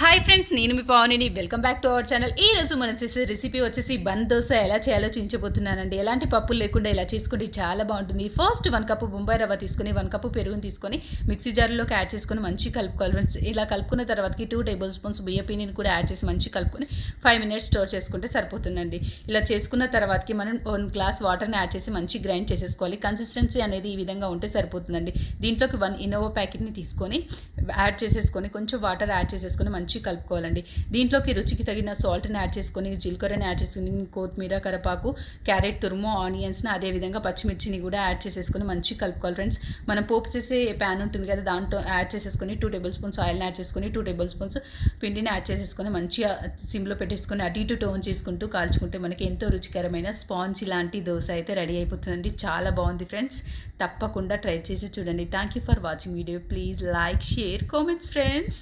Hi friends, నేను మీ పావనిని. Welcome back to our channel. ఈ రోజు మనం చేసే రెసిపీ వచ్చేసి బన్ దోశ ఎలా చేయాలో చూపించబోతున్నానండి. ఎలాంటి పప్పులు లేకుండా ఇలా చేసుకుంటే చాలా బాగుంటుంది. ఫస్ట్ 1 కప్పు బొంబాయి రవ్వ తీసుకొని 1 కప్పు పెరుగుని తీసుకొని మిక్సీ జార్లోకి యాడ్ చేసుకొని మంచి కలుపుకోవాలి ఫ్రెండ్స్. ఇలా కలుపుకున్న తర్వాతకి 2 టేబుల్ స్పూన్స్ బియ్య పిండిని కూడా యాడ్ చేసి మంచి కలుపుకొని 5 మినిట్స్ స్టోర్ చేసుకుంటే సరిపోతుందండి. ఇలా చేసుకున్న తర్వాతకి మనం 1 గ్లాస్ వాటర్ని యాడ్ చేసి మంచి గ్రైండ్ చేసేసుకోవాలి. కన్సిస్టెన్సీ అనేది ఈ విధంగా ఉంటే సరిపోతుందండి. దీంట్లోకి 1 ఇనోవా ప్యాకెట్ని తీసుకొని యాడ్ చేసేసుకొని కొంచెం వాటర్ యాడ్ చేసేసుకొని మంచి కలుపుకోవాలండి. దీంట్లోకి రుచికి తగిన సాల్ట్ని యాడ్ చేసుకొని జీలకర్రని యాడ్ చేసుకుని కొత్తిమీర, కరివేపాకు, క్యారెట్ తురుము, ఆనియన్స్ని అదేవిధంగా పచ్చిమిర్చిని కూడా యాడ్ చేసేసుకొని మంచి కలుపుకోవాలి ఫ్రెండ్స్. మనం పోపు చేసే ప్యాన్ ఉంటుంది కదా, దాంట్లో యాడ్ చేసేసుకొని 2 టేబుల్ స్పూన్స్ ఆయిల్ని యాడ్ చేసుకొని 2 టేబుల్ స్పూన్స్ పిండిని యాడ్ చేసేసుకొని మంచిగా సిమ్లో పెట్టేసుకొని అటు ఇటు టోన్ చేసుకుంటూ కాల్చుకుంటే మనకి ఎంతో రుచికరమైన స్పాంజ్ లాంటి దోశ అయితే రెడీ అయిపోతుందండి. చాలా బాగుంది ఫ్రెండ్స్, తప్పకుండా ట్రై చేసి చూడండి. Thank you for watching video. Please like, share, comments friends.